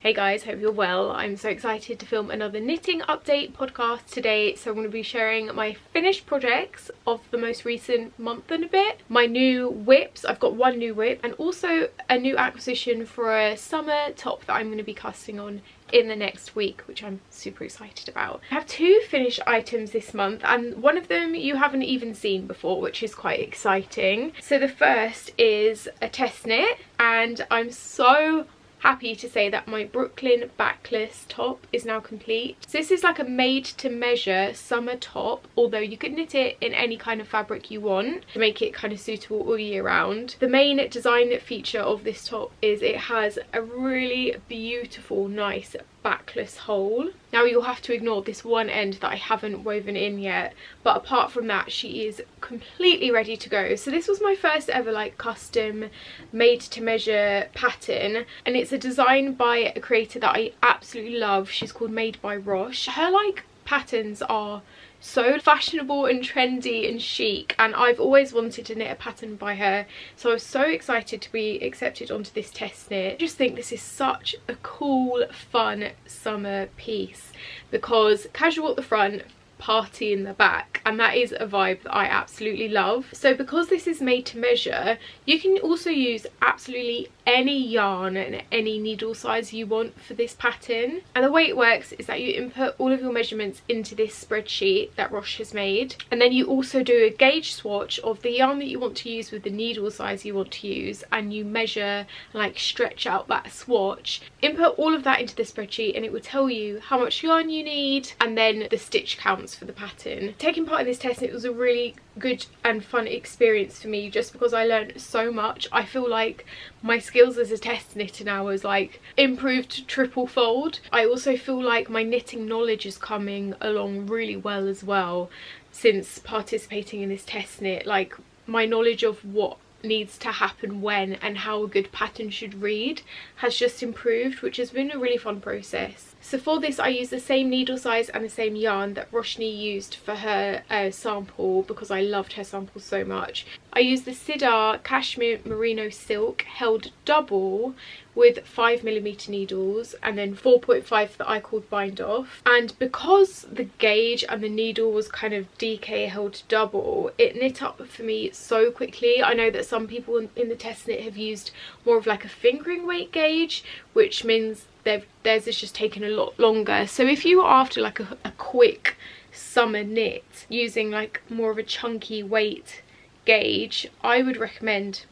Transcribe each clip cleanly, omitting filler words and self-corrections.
Hey guys, hope you're well. I'm so excited to film another knitting update podcast today. So I'm going to be sharing my finished projects of the most recent month and a bit. My new whips, I've got one new whip, and also a new acquisition for a summer top that I'm going to be casting on in the next week, which I'm super excited about. I have two finished items this month, and one of them you haven't even seen before, which is quite exciting. So the first is a test knit, and I'm so happy to say that my Brooklyn backless top is now complete. So this is like a made to measure summer top, although you could knit it in any kind of fabric you want to make it kind of suitable all year round. The main design feature of this top is it has a really beautiful, nice backless hole. Now you'll have to ignore this one end that I haven't woven in yet, but apart from that she is completely ready to go. So this was my first ever like custom made to measure pattern, and it's a design by a creator that I absolutely love. She's called Made by Roche. Her like patterns are so fashionable and trendy and chic, and I've always wanted to knit a pattern by her, so I was so excited to be accepted onto this test knit. I just think this is such a cool, fun summer piece because casual at the front, party in the back, and that is a vibe that I absolutely love. So because this is made to measure, you can also use absolutely any yarn and any needle size you want for this pattern. And the way it works is that you input all of your measurements into this spreadsheet that Roche has made, and then you also do a gauge swatch of the yarn that you want to use with the needle size you want to use, and you measure, like stretch out that swatch, input all of that into the spreadsheet, and it will tell you how much yarn you need and then the stitch counts for the pattern. Taking part in this test, it was a really good and fun experience for me just because I learned so much. I feel like my skills as a test knitter now is like improved triple fold. I also feel like my knitting knowledge is coming along really well as well since participating in this test knit. Like my knowledge of what needs to happen when and how a good pattern should read has just improved, which has been a really fun process. So for this I used the same needle size and the same yarn that Roshni used for her sample because I loved her sample so much. I used the Sidar Cashmere Merino Silk held double with 5mm needles and then 4.5 that I called bind off, and because the gauge and the needle was kind of DK held double, it knit up for me so quickly. I know that some people in the test knit have used more of like a fingering weight gauge, which means theirs is just taken a lot longer. So if you are after like a quick summer knit using like more of a chunky weight gauge, I would recommend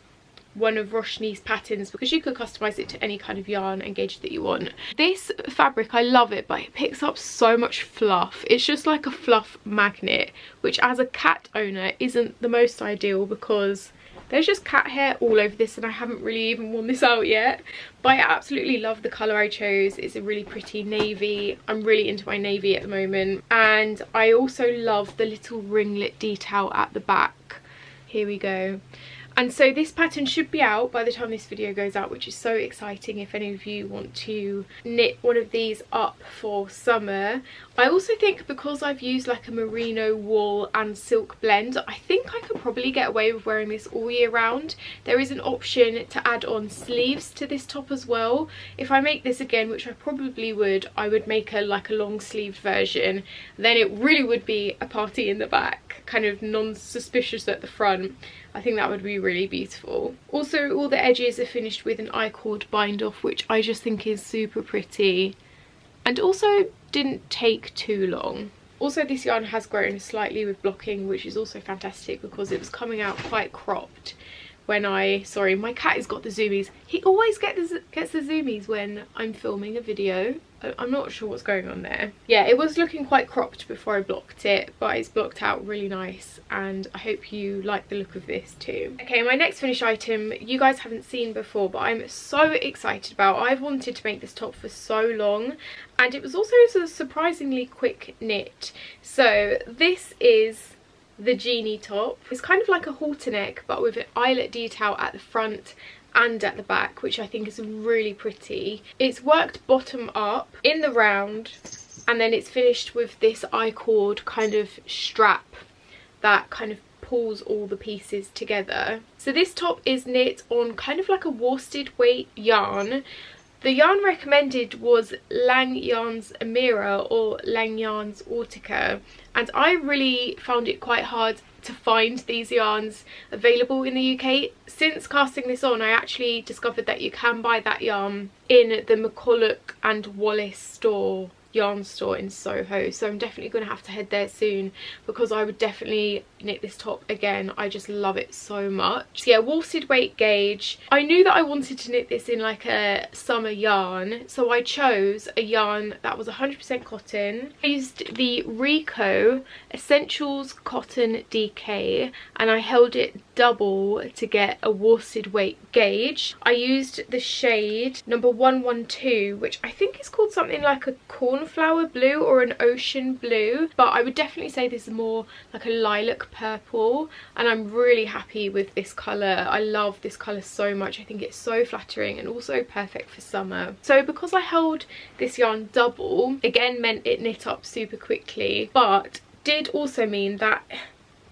one of Roshni's patterns because you could customize it to any kind of yarn and gauge that you want. This fabric, I love it, but it picks up so much fluff. It's just like a fluff magnet, which as a cat owner isn't the most ideal because there's just cat hair all over this and I haven't really even worn this out yet. But I absolutely love the colour I chose. It's a really pretty navy. I'm really into my navy at the moment. And I also love the little ringlet detail at the back. Here we go. And so this pattern should be out by the time this video goes out, which is so exciting if any of you want to knit one of these up for summer. I also think because I've used like a merino wool and silk blend, I think I could probably get away with wearing this all year round. There is an option to add on sleeves to this top as well. If I make this again, which I probably would, I would make a like a long sleeved version. Then it really would be a party in the back, kind of non-suspicious at the front. I think that would be really beautiful. Also, all the edges are finished with an I-cord bind off, which I just think is super pretty and also didn't take too long. Also, this yarn has grown slightly with blocking, which is also fantastic because it was coming out quite cropped when sorry, my cat has got the zoomies. He always gets the zoomies when I'm filming a video. I'm not sure what's going on there. Yeah, it was looking quite cropped before I blocked it, but it's blocked out really nice, and I hope you like the look of this too. Okay, my next finished item you guys haven't seen before, but I'm so excited about. I've wanted to make this top for so long, and it was also a surprisingly quick knit. So this is the Genie top. It's kind of like a halter neck but with an eyelet detail at the front and at the back, which I think is really pretty. It's worked bottom up in the round, and then it's finished with this I-cord kind of strap that kind of pulls all the pieces together. So this top is knit on kind of like a worsted weight yarn, The yarn recommended was Lang Yarn's Amira or Lang Yarn's Autica, and I really found it quite hard to find these yarns available in the UK. Since casting this on, I actually discovered that you can buy that yarn in the McCulloch and Wallace yarn store in Soho, so I'm definitely going to have to head there soon because I would definitely knit this top again. I just love it so much. So yeah, worsted weight gauge. I knew that I wanted to knit this in like a summer yarn, so I chose a yarn that was 100% cotton. I used the Rico Essentials Cotton DK and I held it double to get a worsted weight gauge. I used the shade number 112, which I think is called something like a cornflower blue or an ocean blue, but I would definitely say this is more like a lilac purple, and I'm really happy with this colour. I love this colour so much. I think it's so flattering and also perfect for summer. So because I held this yarn double, again meant it knit up super quickly, but did also mean that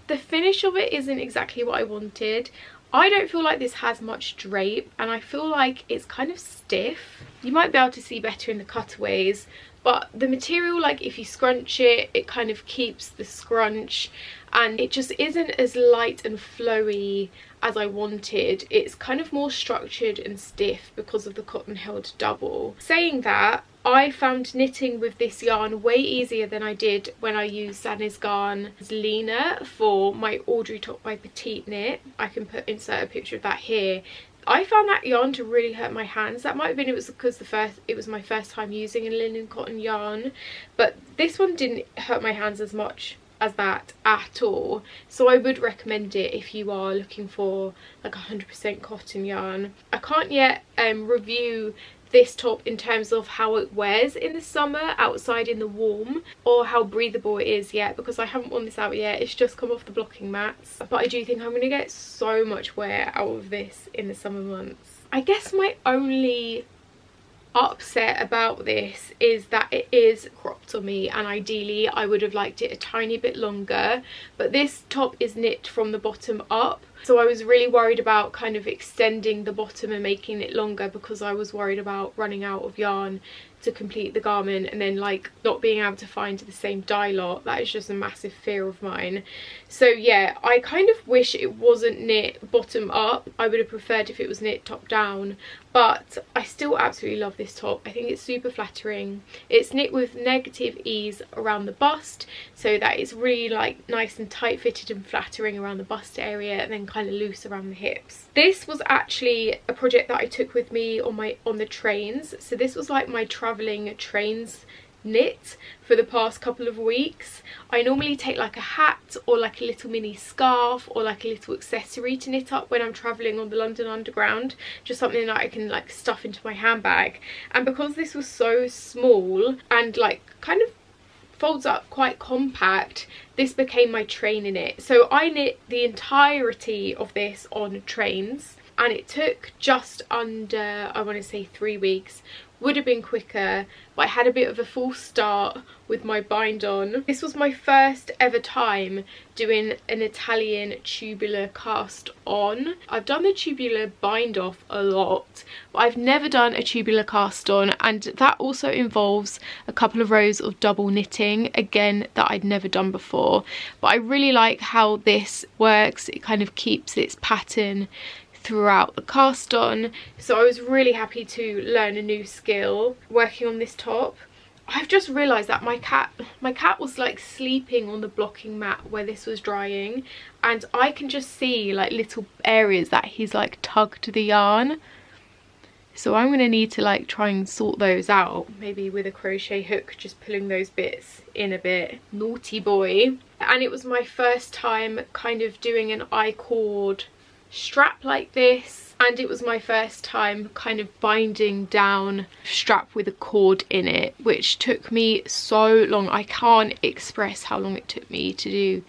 the finish of it isn't exactly what I wanted. I don't feel like this has much drape and I feel like it's kind of stiff. You might be able to see better in the cutaways, but the material, like if you scrunch it, it kind of keeps the scrunch and it just isn't as light and flowy as I wanted. It's kind of more structured and stiff because of the cotton held double. Saying that, I found knitting with this yarn way easier than I did when I used Zanizgarn's Lena for my Audrey top by Petite knit. I can insert a picture of that here. I found that yarn to really hurt my hands. That might have been it was because it was my first time using a linen cotton yarn, but this one didn't hurt my hands as much as that at all. So I would recommend it if you are looking for like 100% cotton yarn. I can't yet review this top in terms of how it wears in the summer outside in the warm or how breathable it is yet, because I haven't worn this out yet. It's just come off the blocking mats, but I do think I'm going to get so much wear out of this in the summer months. I guess my only upset about this is that it is cropped on me, and ideally I would have liked it a tiny bit longer, but this top is knit from the bottom up, so I was really worried about kind of extending the bottom and making it longer because I was worried about running out of yarn to complete the garment and then like not being able to find the same dye lot. That is just a massive fear of mine. So yeah, I kind of wish it wasn't knit bottom up. I would have preferred if it was knit top down, but I still absolutely love this top. I think it's super flattering. It's knit with negative ease around the bust, so that it's really like nice and tight fitted and flattering around the bust area and then kind of loose around the hips. This was actually a project that I took with me on the trains. So this was like my travelling trains knit for the past couple of weeks. I normally take like a hat or like a little mini scarf or like a little accessory to knit up when I'm travelling on the London Underground, just something that I can like stuff into my handbag. And because this was so small and like kind of folds up quite compact, this became my train in it. So I knit the entirety of this on trains and it took just under, I want to say 3 weeks. Would have been quicker, but I had a bit of a false start with my bind on. This was my first ever time doing an Italian tubular cast on. I've done the tubular bind off a lot, but I've never done a tubular cast on, and that also involves a couple of rows of double knitting, again that I'd never done before. But I really like how this works. It kind of keeps its pattern throughout the cast on, so I was really happy to learn a new skill working on this top. I've just realised that my cat was like sleeping on the blocking mat where this was drying, and I can just see like little areas that he's like tugged the yarn, so I'm going to need to like try and sort those out, maybe with a crochet hook, just pulling those bits in a bit. Naughty boy. And it was my first time kind of doing an I-cord strap like this, and it was my first time kind of binding down strap with a cord in it, which took me so long. I can't express how long it took me to do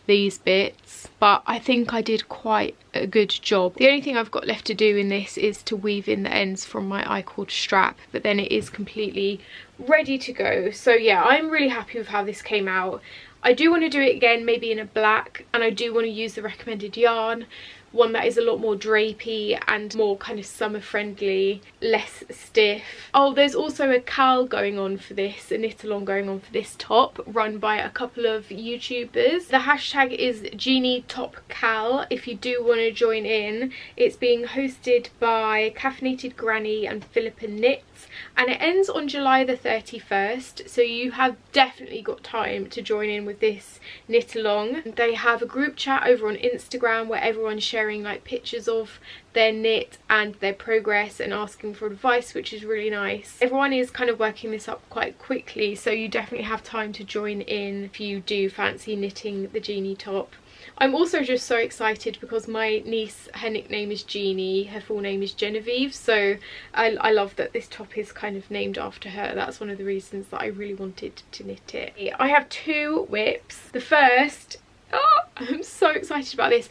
these bits, but I think I did quite a good job. The only thing I've got left to do in this is to weave in the ends from my I-cord strap, but then it is completely ready to go. So yeah, I'm really happy with how this came out. I do want to do it again, maybe in a black, and I do want to use the recommended yarn, one that is a lot more drapey and more kind of summer friendly, less stiff. Oh, there's also a cal going on for this, a knit along going on for this top, run by a couple of YouTubers. The hashtag is Genie Top Cal if you do want to join in. It's being hosted by Caffeinated Granny and Philippa Knits, and it ends on July the 31st, so you have definitely got time to join in with this knit along. They have a group chat over on Instagram where everyone's sharing like pictures of their knit and their progress and asking for advice, which is really nice. Everyone is kind of working this up quite quickly, so you definitely have time to join in if you do fancy knitting the Genie top. I'm also just so excited because my niece, her nickname is Genie, her full name is Genevieve, so I love that this top is kind of named after her. That's one of the reasons that I really wanted to knit it. I have two whips. The first, oh, I'm so excited about this.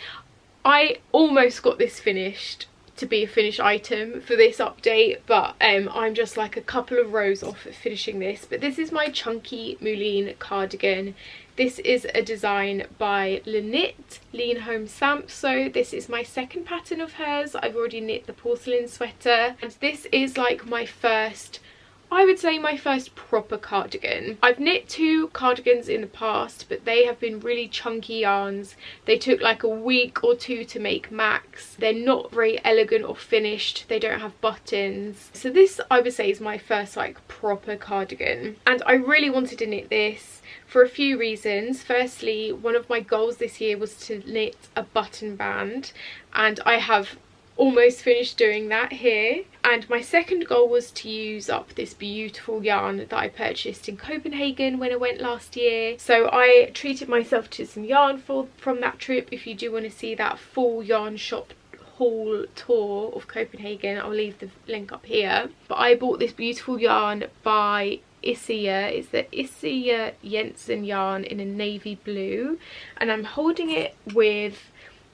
I almost got this finished to be a finished item for this update, but I'm just like a couple of rows off of finishing this. But this is my chunky Moulin cardigan. This is a design by Lynette, Lean Home Sampso. This is my second pattern of hers. I've already knit the porcelain sweater, and this is like my first, I would say my first proper cardigan. I've knit two cardigans in the past, but they have been really chunky yarns. They took like a week or two to make max. They're not very elegant or finished. They don't have buttons. So this, I would say, is my first like proper cardigan. And I really wanted to knit this for a few reasons. Firstly, one of my goals this year was to knit a button band, and I have almost finished doing that here. And my second goal was to use up this beautiful yarn that I purchased in Copenhagen when I went last year. So I treated myself to some yarn from that trip. If you do want to see that full yarn shop haul tour of Copenhagen, I'll leave the link up here. But I bought this beautiful yarn by Isia. It's the Isia Jensen yarn in a navy blue, and I'm holding it with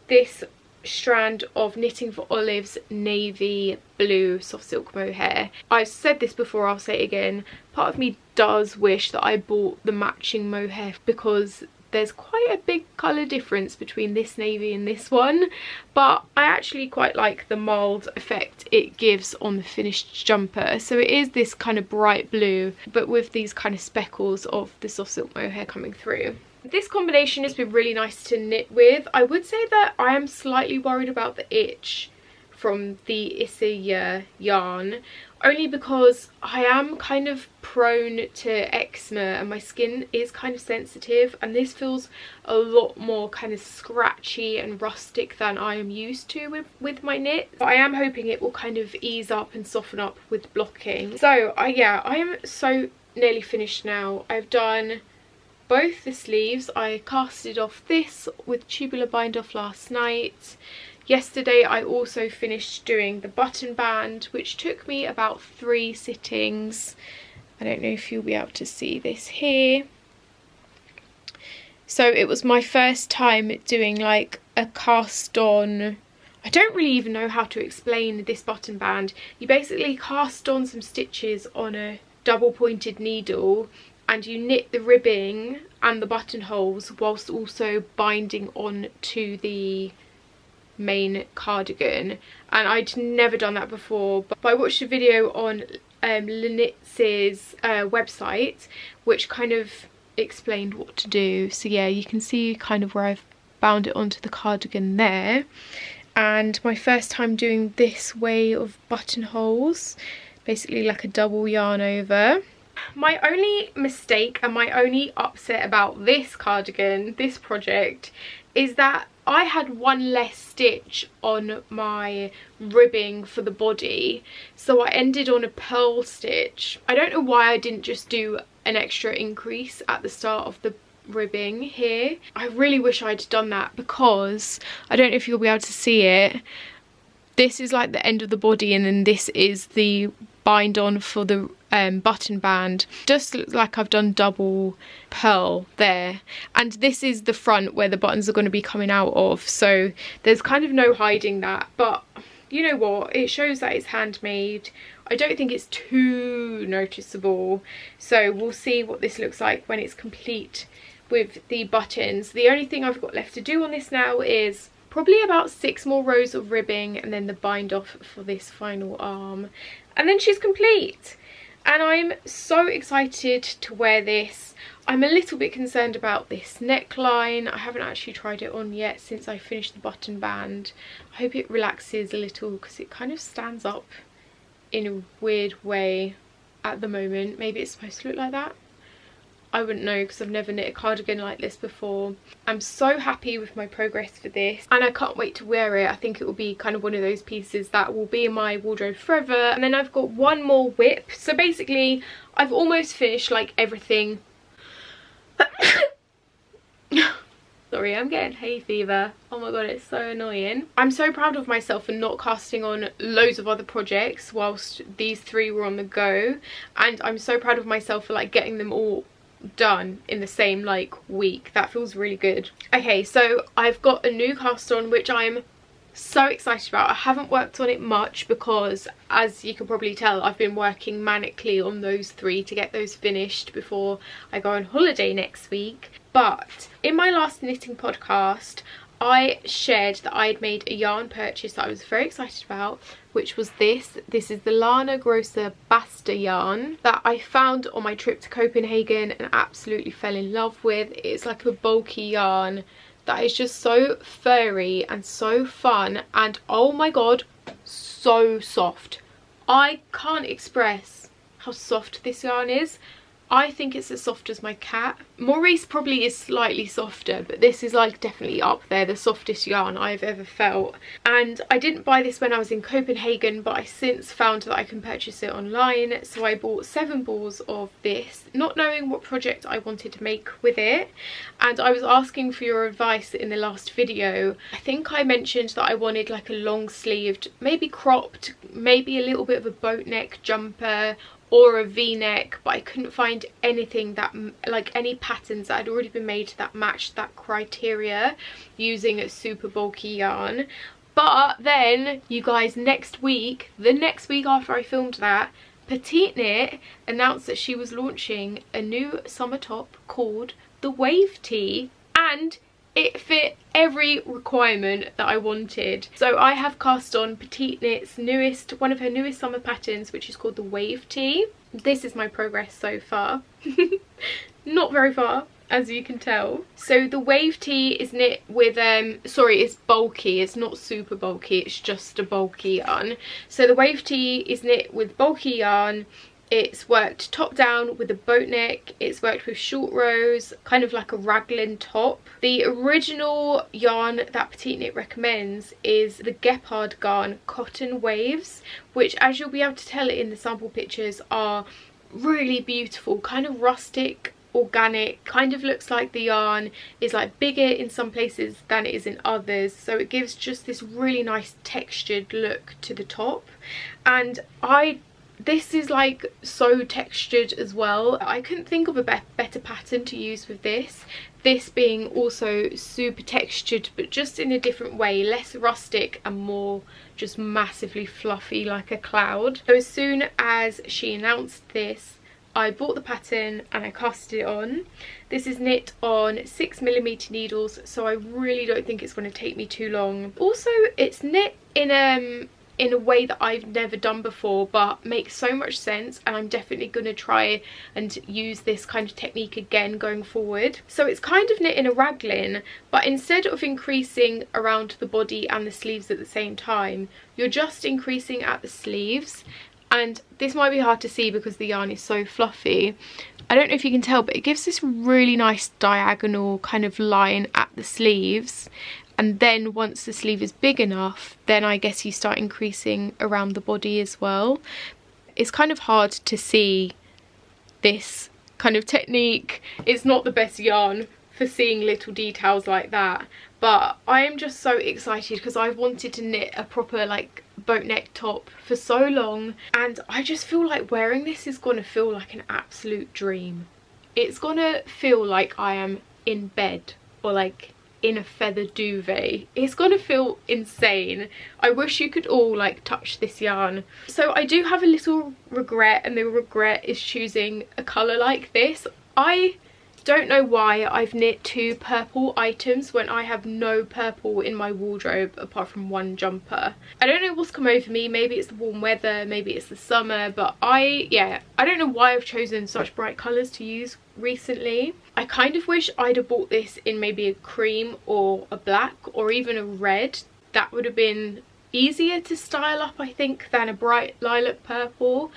this strand of Knitting for Olive's navy blue soft silk mohair. I've said this before, I'll say it again, part of me does wish that I bought the matching mohair because there's quite a big colour difference between this navy and this one, but I actually quite like the mild effect it gives on the finished jumper. So it is this kind of bright blue, but with these kind of speckles of the soft silk mohair coming through. This combination has been really nice to knit with. I would say that I am slightly worried about the itch from the Isia yarn, only because I am kind of prone to eczema and my skin is kind of sensitive, and this feels a lot more kind of scratchy and rustic than I am used to with my knit. But I am hoping it will kind of ease up and soften up with blocking. So I am so nearly finished now. I've done both the sleeves. I casted off this with tubular bind off last night. Yesterday I also finished doing the button band, which took me about 3 sittings. I don't know if you'll be able to see this here. So it was my first time doing like a cast on, I don't really even know how to explain this button band. You basically cast on some stitches on a double pointed needle and you knit the ribbing and the buttonholes whilst also binding on to the main cardigan. And I'd never done that before, but I watched a video on Lynette's website which kind of explained what to do. So yeah, you can see kind of where I've bound it onto the cardigan there. And my first time doing this way of buttonholes, basically like a double yarn over. My only mistake and my only upset about this cardigan, this project, is that I had one less stitch on my ribbing for the body, so I ended on a purl stitch. I don't know why I didn't just do an extra increase at the start of the ribbing here. I really wish I'd done that, because I don't know if you'll be able to see it. This is like the end of the body, and then this is the bind on for the button band. Just looks like I've done double purl there, and this is the front where the buttons are going to be coming out of, so there's kind of no hiding that. But you know what, it shows that it's handmade. I don't think it's too noticeable, so we'll see what this looks like when it's complete with the buttons. The only thing I've got left to do on this now is probably about 6 more rows of ribbing and then the bind off for this final arm, and then she's complete. And I'm so excited to wear this. I'm a little bit concerned about this neckline. I haven't actually tried it on yet since I finished the button band. I hope it relaxes a little because it kind of stands up in a weird way at the moment. Maybe it's supposed to look like that. I wouldn't know because I've never knit a cardigan like this before. I'm so happy with my progress for this and I can't wait to wear it. I think it will be kind of one of those pieces that will be in my wardrobe forever. And then I've got one more whip. So basically I've almost finished like everything. Sorry, I'm getting hay fever. Oh my god, it's so annoying. I'm so proud of myself for not casting on loads of other projects whilst these 3 were on the go. And I'm so proud of myself for like getting them all done in the same like week. That feels really good. Okay, so I've got a new cast on which I'm so excited about. I haven't worked on it much because, as you can probably tell, I've been working manically on those 3 to get those finished before I go on holiday next week. But in my last knitting podcast I shared that I had made a yarn purchase that I was very excited about, which was this. This is the Lana Grossa Basta yarn that I found on my trip to Copenhagen and absolutely fell in love with. It's like a bulky yarn that is just so furry and so fun, and oh my god, so soft. I can't express how soft this yarn is. I think it's as soft as my cat. Maurice probably is slightly softer, but this is like definitely up there, the softest yarn I've ever felt. And I didn't buy this when I was in Copenhagen, but I since found that I can purchase it online. So I bought 7 balls of this, not knowing what project I wanted to make with it. And I was asking for your advice in the last video. I think I mentioned that I wanted like a long sleeved, maybe cropped, maybe a little bit of a boat neck jumper, or a v-neck, but I couldn't find anything that, like any patterns that had already been made that matched that criteria using a super bulky yarn. But then, you guys, the next week after I filmed that, Petite Knit announced that she was launching a new summer top called the Wave Tee, and it fit every requirement that I wanted. So I have cast on Petite Knit's one of her newest summer patterns, which is called the Wave Tee. This is my progress so far. Not very far, as you can tell. So the Wave Tee is knit with sorry, it's bulky, it's not super bulky, it's just a bulky yarn. So the Wave Tee is knit with bulky yarn. It's worked top down with a boat neck, it's worked with short rows, kind of like a raglan top. The original yarn that Petite Knit recommends is the Gepard Garn Cotton Waves, which, as you'll be able to tell in the sample pictures, are really beautiful, kind of rustic, organic, kind of looks like the yarn is like bigger in some places than it is in others, so it gives just this really nice textured look to the top. And this is like so textured as well. I couldn't think of a better pattern to use with this. This being also super textured, but just in a different way, less rustic and more just massively fluffy like a cloud. So as soon as she announced this, I bought the pattern and I cast it on. This is knit on 6mm needles, so I really don't think it's going to take me too long. Also, it's knit in a way that I've never done before, but makes so much sense, and I'm definitely going to try and use this kind of technique again going forward. So it's kind of knit in a raglan, but instead of increasing around the body and the sleeves at the same time, you're just increasing at the sleeves. And this might be hard to see because the yarn is so fluffy. I don't know if you can tell, but it gives this really nice diagonal kind of line at the sleeves. And then once the sleeve is big enough, then I guess you start increasing around the body as well. It's kind of hard to see this kind of technique. It's not the best yarn for seeing little details like that. But I am just so excited because I've wanted to knit a proper like boat neck top for so long. And I just feel like wearing this is going to feel like an absolute dream. It's going to feel like I am in bed or like in a feather duvet. It's gonna feel insane. I wish you could all like touch this yarn. So I do have a little regret, and the regret is choosing a colour like this. I don't know why I've knit 2 purple items when I have no purple in my wardrobe apart from one jumper. I don't know what's come over me. Maybe it's the warm weather, maybe it's the summer, but I don't know why I've chosen such bright colours to use recently. I kind of wish I'd have bought this in maybe a cream or a black or even a red. That would have been easier to style up, I think, than a bright lilac purple.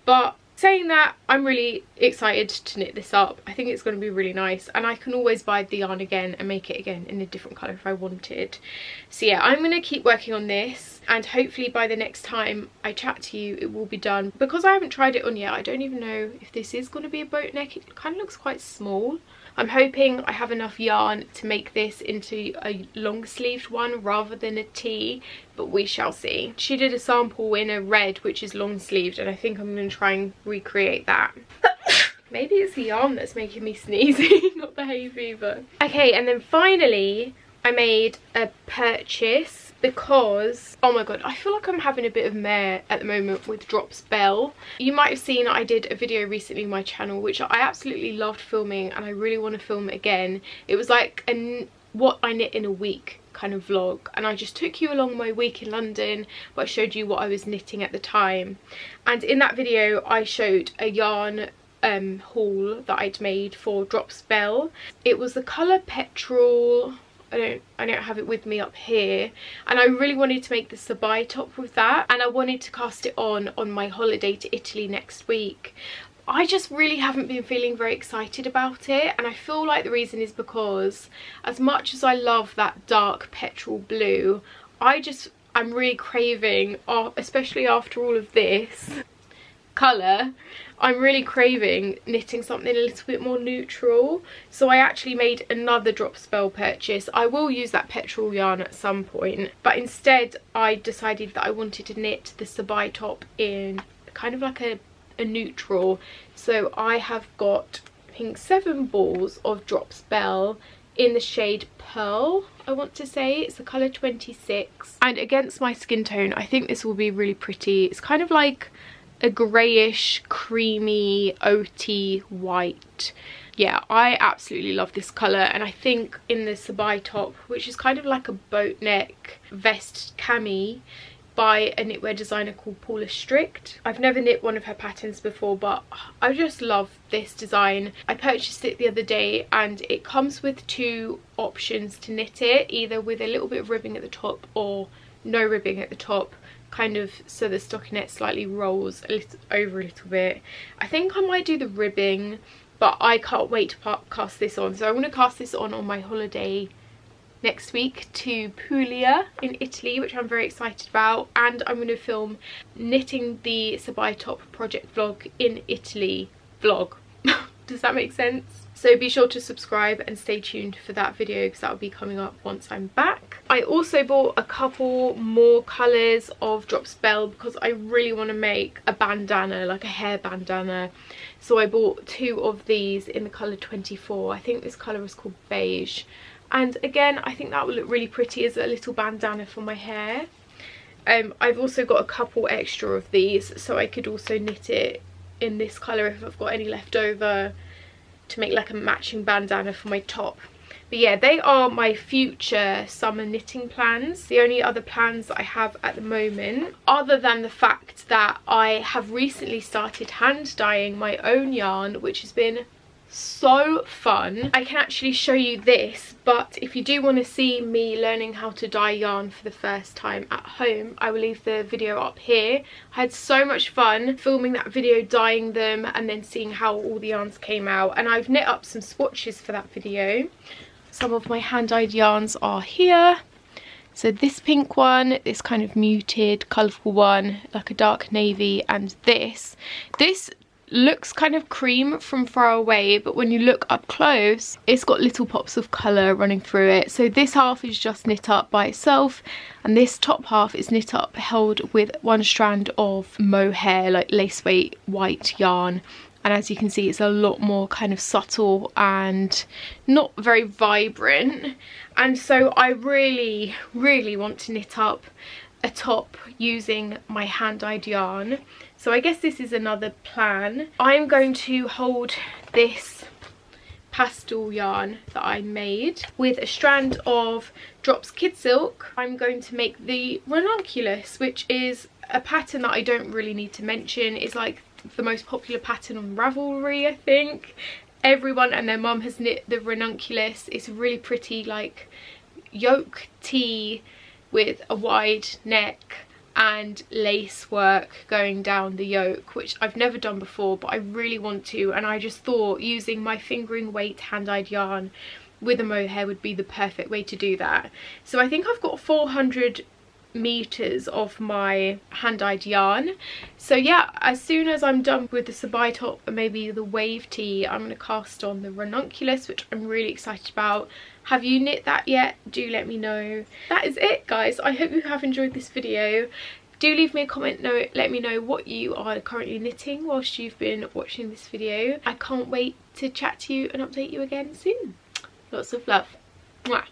But saying that, I'm really excited to knit this up. I think it's going to be really nice, and I can always buy the yarn again and make it again in a different colour if I wanted. So yeah, I'm going to keep working on this, and hopefully by the next time I chat to you it will be done. Because I haven't tried it on yet, I don't even know if this is going to be a boat neck. It kind of looks quite small. I'm hoping I have enough yarn to make this into a long sleeved one rather than a tee, but we shall see. She did a sample in a red which is long sleeved, and I think I'm going to try and recreate that. Maybe it's the yarn that's making me sneezy, not the hay fever. Okay, and then finally I made a purchase because, oh my god, I feel like I'm having a bit of mare at the moment with Drop Spell. You might have seen I did a video recently on my channel which I absolutely loved filming, and I really want to film it again. It was like what I knit in a week kind of vlog, and I just took you along my week in London, but I showed you what I was knitting at the time. And in that video I showed a yarn haul that I'd made for Drop Spell. It was the colour Petrol. I don't have it with me up here, and I really wanted to make the Sabai top with that, and I wanted to cast it on my holiday to Italy next week. I just really haven't been feeling very excited about it, and I feel like the reason is because as much as I love that dark petrol blue, I'm really craving, especially after all of this colour, I'm really craving knitting something a little bit more neutral. So I actually made another Drop Spell purchase. I will use that petrol yarn at some point, but instead I decided that I wanted to knit the Sabai top in kind of like a neutral. So I have got, I think, 7 balls of Drop Spell in the shade Pearl, I want to say. It's the colour 26, and against my skin tone I think this will be really pretty. It's kind of like a greyish creamy oaty white. Yeah, I absolutely love this colour, and I think in the Sabai top, which is kind of like a boat neck vest cami by a knitwear designer called Paula Strict. I've never knit one of her patterns before, but I just love this design. I purchased it the other day, and it comes with 2 options to knit it, either with a little bit of ribbing at the top or no ribbing at the top, kind of so the stockinette slightly rolls over a little bit. I think I might do the ribbing, but I can't wait to cast this on. So I'm going to cast this on my holiday next week to Puglia in Italy, which I'm very excited about, and I'm going to film knitting the Sabai top project vlog in Italy vlog. Does that make sense? So be sure to subscribe and stay tuned for that video, because that will be coming up once I'm back. I also bought a couple more colours of Drop Spell because I really want to make a bandana, like a hair bandana. So I bought 2 of these in the colour 24. I think this colour is called Beige. And again, I think that will look really pretty as a little bandana for my hair. I've also got a couple extra of these, so I could also knit it in this colour if I've got any left over, to make like a matching bandana for my top. But yeah, they are my future summer knitting plans. The only other plans that I have at the moment, other than the fact that I have recently started hand dyeing my own yarn, which has been so fun. I can actually show you this, but if you do want to see me learning how to dye yarn for the first time at home, I will leave the video up here. I had so much fun filming that video, dyeing them, and then seeing how all the yarns came out, and I've knit up some swatches for that video. Some of my hand dyed yarns are here. So this pink one, this kind of muted colourful one, like a dark navy, and this looks kind of cream from far away, but when you look up close it's got little pops of colour running through it. So this half is just knit up by itself, and this top half is knit up held with 1 strand of mohair, like lace weight white yarn. And as you can see, it's a lot more kind of subtle and not very vibrant. And so I really want to knit up a top using my hand dyed yarn. So I guess this is another plan. I'm going to hold this pastel yarn that I made with a strand of Drops Kid Silk. I'm going to make the ranunculus, which is a pattern that I don't really need to mention. It's like the most popular pattern on Ravelry, I think. Everyone and their mum has knit the ranunculus. It's a really pretty like yoke tee with a wide neck and lace work going down the yoke, which I've never done before, but I really want to. And I just thought using my fingering weight hand-dyed yarn with a mohair would be the perfect way to do that. So I think I've got 400 meters of my hand-dyed yarn. So yeah, as soon as I'm done with the Sabai top and maybe the wave tee, I'm going to cast on the ranunculus, which I'm really excited about. Have you knit that yet? Do let me know. That is it, guys. I hope you have enjoyed this video. Do leave me a comment, let me know what you are currently knitting whilst you've been watching this video. I can't wait to chat to you and update you again soon. Lots of love. Mwah.